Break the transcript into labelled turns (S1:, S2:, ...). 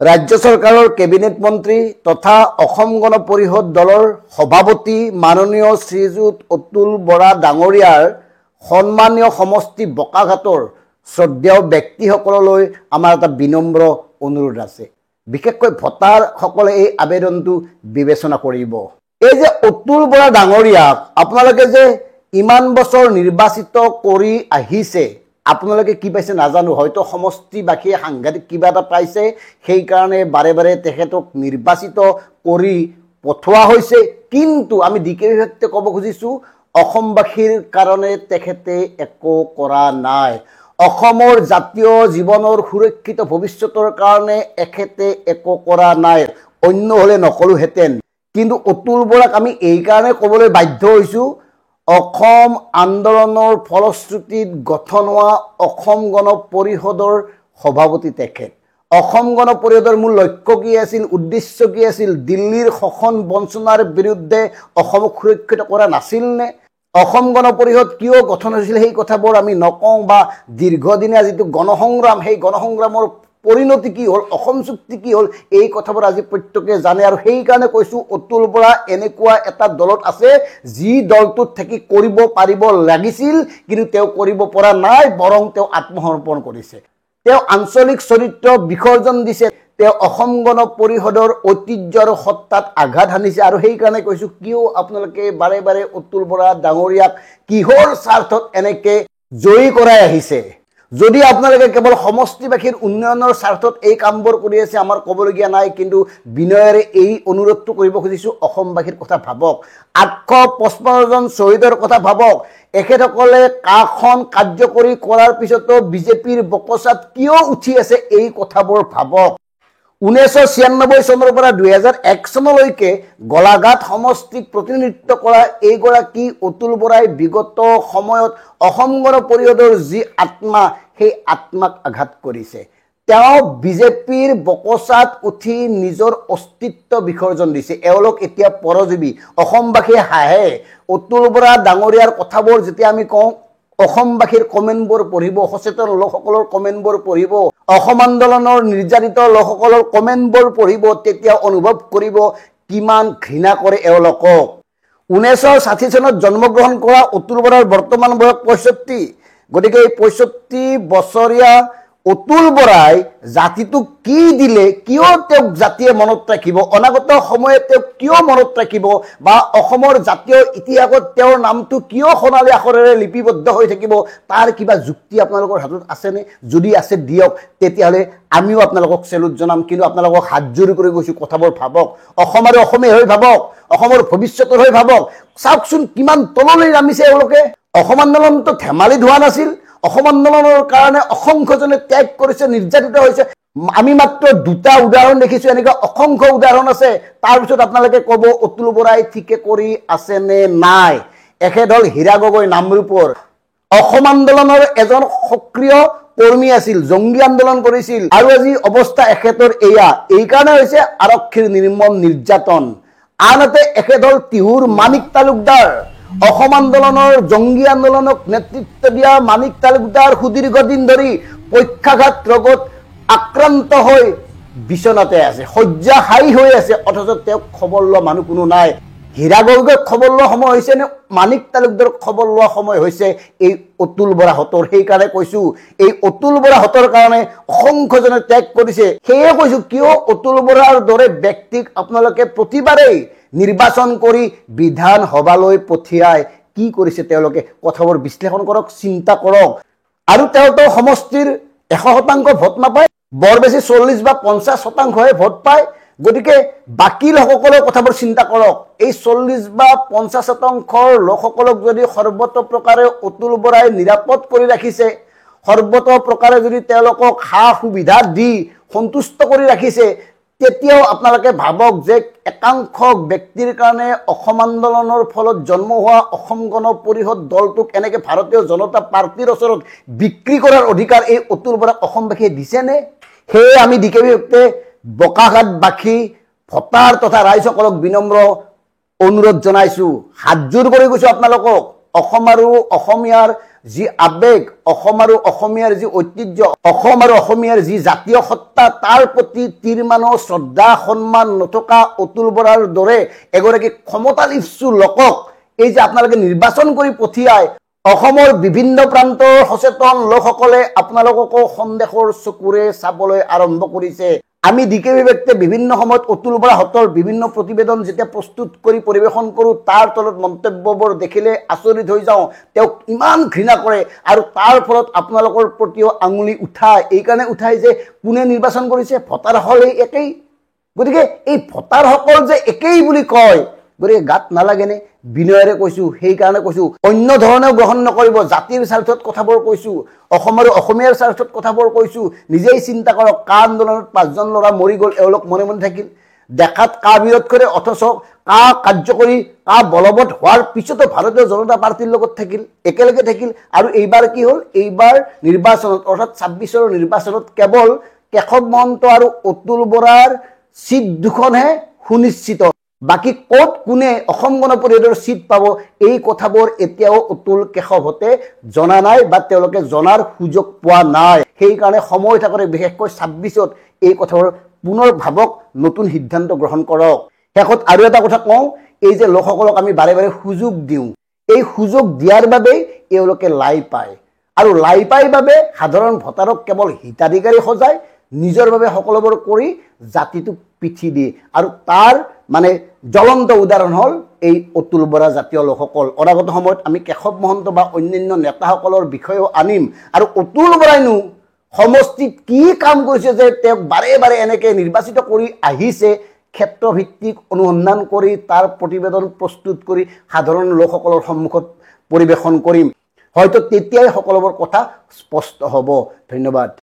S1: ৰাজ্য চৰকাৰৰ কেবিনেট মন্ত্ৰী তথা অসম গণ পৰিষদ দলৰ সভাপতি মাননীয় শ্ৰীযুত অতুল বৰা ডাঙৰীয়াৰ সন্মানীয় সমষ্টি বকাঘাটৰ শ্ৰদ্ধেয় ব্যক্তিসকললৈ আমাৰ এটা বিনম্ৰ অনুৰোধ আছে। বিশেষকৈ ভোটাৰসকলে এই আবেদনটো বিবেচনা কৰিব। এই যে অতুল বৰা ডাঙৰীয়াক আপোনালোকে যে ইমান বছৰ নিৰ্বাচিত কৰি আহিছে, আপোনালোকে কি পাইছে নাজানো, হয়তো সমষ্টিবাসীয়ে সাংঘাতিক কিবা এটা পাইছে, সেইকাৰণে বাৰে বাৰে তেখেতক নিৰ্বাচিত কৰি পঠোৱা হৈছে। কিন্তু আমি দিকেবিভক্তে ক'ব খুজিছোঁ, অসমবাসীৰ কাৰণে তেখেতে একো কৰা নাই। অসমৰ জাতীয় জীৱনৰ সুৰক্ষিত ভৱিষ্যতৰ কাৰণে এখেতে একো কৰা নাই। অন্য হ'লে নকলোহেঁতেন, কিন্তু অতুল বৰাক আমি এইকাৰণে ক'বলৈ বাধ্য হৈছোঁ, অসম আন্দোলনৰ ফলশ্ৰুতিত গঠন হোৱা অসম গণ পৰিষদৰ সভাপতি তেখেত। অসম গণ পৰিষদৰ মূল লক্ষ্য কি আছিল, উদ্দেশ্য কি আছিল? দিল্লীৰ শোষণ বঞ্চনাৰ বিৰুদ্ধে অসমক সুৰক্ষিত কৰা নাছিল নে? অসম গণ পৰিষদ কিয় গঠন হৈছিল সেই কথাবোৰ আমি নকওঁ, বা দীৰ্ঘদিনীয়া যিটো গণসংগ্ৰাম, সেই গণসংগ্ৰামৰ পৰিণতি কি হ'ল, অসম চুক্তি কি হ'ল, এই কথাবোৰ আজি প্ৰত্যেকে জানে। আৰু সেইকাৰণে কৈছোঁ, অতুল বৰা এনেকুৱা এটা দলত আছে যি দলটোত থাকি কৰিব পাৰিব লাগিছিল, কিন্তু তেওঁ কৰিব পৰা নাই, বৰং তেওঁ আত্মসমৰ্পণ কৰিছে। তেওঁ আঞ্চলিক চৰিত্ৰ বিসৰ্জন দিছে, তেওঁ অসম গণ পৰিষদৰ ঐতিহ্য আৰু সত্তাত আঘাত সানিছে। আৰু সেইকাৰণে কৈছোঁ, কিয় আপোনালোকে বাৰে বাৰে অতুল বৰা ডাঙৰীয়াক কিহৰ স্বাৰ্থত এনেকৈ জয়ী কৰাই আহিছে? যদি আপোনালোকে কেৱল সমষ্টিবাসীৰ উন্নয়নৰ স্বাৰ্থত এই কামবোৰ কৰি আছে, আমাৰ ক'বলগীয়া নাই, কিন্তু বিনয়েৰে এই অনুৰোধটো কৰিব খুজিছোঁ, অসমবাসীৰ কথা ভাবক। 855 জন শ্বহীদৰ কথা ভাবক। এখেতসকলে কাখন কাৰ্যকৰী কৰাৰ পিছতো বিজেপিৰ বকচাত কিয় উঠি আছে, এই কথাবোৰ ভাবক। 1996 চনৰ পৰা 2001 চনলৈকে গোলাঘাট সমষ্টিক প্ৰতিনিধিত্ব কৰা এইগৰাকী অতুল বৰাই বিগত সময়ত অসম গণ পৰিষদৰ যি আত্মা, সেই আত্মাক আঘাত কৰিছে। তেওঁ বিজেপিৰ বকচাত উঠি নিজৰ অস্তিত্ব বিসৰ্জন দিছে। এওঁলোক এতিয়া পৰজীৱী। অসমবাসীয়ে হাঁহে। অতুল বৰা ডাঙৰীয়াৰ কথাবোৰ যেতিয়া আমি কওঁ, অসমবাসীৰ কমেণ্টবোৰ পঢ়িব, সচেতন লোকসকলৰ কমেণ্টবোৰ পঢ়িব, অসম আন্দোলনৰ নিৰ্যাতিত লোকসকলৰ কমেণ্টবোৰ পঢ়িব, তেতিয়া অনুভৱ কৰিব কিমান ঘৃণা কৰে এওঁলোকক। 1960 চনত জন্মগ্ৰহণ কৰা অতুল বৰাৰ বৰ্তমান বয়স 65। গতিকে এই 65 বছৰীয়া অতুল বৰাই জাতিটোক কি দিলে, কিয় তেওঁক জাতিয়ে মনত ৰাখিব, অনাগত সময়ত তেওঁক কিয় মনত ৰাখিব, বা অসমৰ জাতীয় ইতিহাসত তেওঁৰ নামটো কিয় সোণালী আখৰেৰে লিপিবদ্ধ হৈ থাকিব, তাৰ কিবা যুক্তি আপোনালোকৰ হাতত আছেনে? যদি আছে দিয়ক, তেতিয়াহ'লে আমিও আপোনালোকক চেলুট জনাম। কিন্তু আপোনালোকক হাত জোৰ কৰি গৈছোঁ, কথাবোৰ ভাবক। অসম আৰু অসমীয়া হৈ ভাবক, অসমৰ ভৱিষ্যতৰ হৈ ভাবক। চাওকচোন কিমান তললৈ নামিছে এওঁলোকে। অসম আন্দোলনটো ধেমালিত হোৱা নাছিল। অসম আন্দোলনৰ কাৰণে অসংখ্যজনে ত্যাগ কৰিছে, নিৰ্যাতিত হৈছে। আমি মাত্ৰ দুটা উদাহৰণ দেখিছোঁ, এনেকুৱা অসংখ্য উদাহৰণ আছে। তাৰপিছত আপোনালোকে ক'ব অতুল বৰাই ঠিকে কৰি আছে নে নাই। এখেত হ'ল হীৰা গগৈ নামৰূপৰ। অসম আন্দোলনৰ এজন সক্ৰিয় কৰ্মী আছিল, জংগী আন্দোলন কৰিছিল, আৰু আজি অৱস্থা এখেতৰ এয়া। এইকাৰণে হৈছে আৰক্ষীৰ নিৰ্মম নিৰ্যাতন। আনহাতে এখেত হ'ল টিহুৰ মানিক তালুকদাৰ। অসম আন্দোলনৰ জংগী আন্দোলনক নেতৃত্ব দিয়া মানিক তালুকদাৰ সুদীৰ্ঘদিন ধৰি পক্ষাঘাত ৰোগত আক্ৰান্ত হৈ বিচনাতে আছে, শয্যাশায়ী হৈ আছে, অথচ তেওঁক খবৰ লোৱা মানুহ কোনো নাই। হীৰা গগৈক খবৰ লোৱা সময় হৈছে নে মানিক তালুকদাৰক খবৰ লোৱা সময় হৈছে এই অতুল বৰাহঁতৰ? সেইকাৰণে কৈছোঁ, এই অতুল বৰাহঁতৰ কাৰণে অসংখ্যজনে ত্যাগ কৰিছে। সেয়ে কৈছোঁ, কিয় অতুল বৰাৰ দৰে ব্যক্তিক আপোনালোকে প্ৰতিবাৰেই নিৰ্বাচন কৰি বিধানসভালৈ পঠিয়াই কি কৰিছে তেওঁলোকে? কথাবোৰ বিশ্লেষণ কৰক, চিন্তা কৰক। আৰু তেওঁতো সমষ্টিৰ 100% ভোট নাপায়, বৰ বেছি 40 বা 50% ভোট পায়। গতিকে বাকী লোকসকলৰ কথাবোৰ চিন্তা কৰক। এই 40 বা 50% লোকসকলক যদি সৰ্বতোপ্ৰকাৰে অতুল বৰাই নিৰাপদ কৰি ৰাখিছে, সৰ্বতোপ্ৰকাৰে যদি তেওঁলোকক সা সুবিধা দি সন্তুষ্ট কৰি ৰাখিছে, তেতিয়াও আপোনালোকে ভাবক যে একাংশ ব্যক্তিৰ কাৰণে অসম আন্দোলনৰ ফলত জন্ম হোৱা অসম গণ পৰিষদ দলটোক এনেকৈ ভাৰতীয় জনতা পাৰ্টীৰ ওচৰত বিক্ৰী কৰাৰ অধিকাৰ এই অতুল বৰাক অসমবাসীয়ে দিছেনে? সেয়ে আমি দিকেবিভক্তে বোকাঘাটবাসী, ভোটাৰ তথা ৰাইজসকলক বিনম্ৰ অনুৰোধ জনাইছোঁ, হাত জোৰ কৰি গৈছোঁ আপোনালোকক। অসম আৰু অসমীয়াৰ যি আবেগ, অসম আৰু অসমীয়াৰ যি ঐতিহ্য, অসম আৰু অসমীয়াৰ যি জাতীয় সত্তা, তাৰ প্ৰতি তিৰমানো শ্ৰদ্ধা সন্মান নথকা অতুল বৰাৰ দৰে এগৰাকী ক্ষমতালিপ্সু লোকক এই যে আপোনালোকে নিৰ্বাচন কৰি পঠিয়াই অসমৰ বিভিন্ন প্ৰান্তৰ সচেতন লোকসকলে আপোনালোককো সন্দেহৰ চকুৰে চাবলৈ আৰম্ভ কৰিছে। আমি ডিকেবি ব্যক্তিয়ে বিভিন্ন সময়ত অতুল বৰাহঁতৰ বিভিন্ন প্ৰতিবেদন যেতিয়া প্ৰস্তুত কৰি পৰিৱেশন কৰোঁ, তাৰ তলত মন্তব্যবোৰ দেখিলে আচৰিত হৈ যাওঁ। তেওঁক ইমান ঘৃণা কৰে আৰু তাৰ ফলত আপোনালোকৰ প্ৰতিও আঙুলি উঠায়। এইকাৰণে উঠায় যে কোনে নিৰ্বাচন কৰিছে, ভোটাৰসকল একেই। গতিকে এই ভোটাৰসকল যে একেই বুলি কয়, গতিকে গাত নালাগেনে? বিনয়েৰে কৈছোঁ, সেইকাৰণে কৈছোঁ অন্য ধৰণেও গ্ৰহণ নকৰিব। জাতিৰ স্বাৰ্থত কথাবোৰ কৈছোঁ, অসম আৰু অসমীয়াৰ স্বাৰ্থত কথাবোৰ কৈছোঁ। নিজেই চিন্তা কৰক, কা আন্দোলনত 5জন ল'ৰা মৰি গ'ল, এওঁলোক মনে মনে থাকিল। দেখাত কা বিৰোধ কৰে, অথচ কা কাৰ্যকৰী, কা বলবৎ হোৱাৰ পিছতো ভাৰতীয় জনতা পাৰ্টীৰ লগত থাকিল, একেলগে থাকিল। আৰু এইবাৰ কি হ'ল? এইবাৰ নিৰ্বাচনত অৰ্থাৎ 26ৰ নিৰ্বাচনত কেৱল কেশৱ মহন্ত আৰু অতুল বৰাৰ চিট দুখনহে সুনিশ্চিত। বাকী ক'ত কোনে অসম গণ পৰিষদৰ চিট পাব, এই কথাবোৰ এতিয়াও অতুল কেশৱহঁতে জনা নাই বা তেওঁলোকে জনাৰ সুযোগ পোৱা নাই। সেইকাৰণে সময় থাকোঁতে বিশেষকৈ 26ত এই কথাবোৰ পুনৰ ভাবক, নতুন সিদ্ধান্ত গ্ৰহণ কৰক। শেষত আৰু এটা কথা কওঁ, এই যে লোকসকলক আমি বাৰে বাৰে সুযোগ দিওঁ, এই সুযোগ দিয়াৰ বাবেই এওঁলোকে লাই পায়। আৰু লাই পাই বাবে সাধাৰণ ভোটাৰক কেৱল হিতাধিকাৰী সজায়, নিজৰ বাবে সকলোবোৰ কৰি জাতিটোক পিঠি দিয়ে। আৰু তাৰ মানে জ্বলন্ত উদাহৰণ হ'ল এই অতুল বৰা জাতীয় লোকসকল। অনাগত সময়ত আমি কেশৱ মহন্ত বা অন্যান্য নেতাসকলৰ বিষয়েও আনিম। আৰু অতুল বৰাইনো সমষ্টিত কি কাম কৰিছে যে তেওঁক বাৰে বাৰে এনেকৈ নিৰ্বাচিত কৰি আহিছে, ক্ষেত্ৰভিত্তিক অনুসন্ধান কৰি তাৰ প্ৰতিবেদন প্ৰস্তুত কৰি সাধাৰণ লোকসকলৰ সন্মুখত পৰিৱেশন কৰিম। হয়তো তেতিয়াই সকলোবোৰ কথা স্পষ্ট হ'ব। ধন্যবাদ।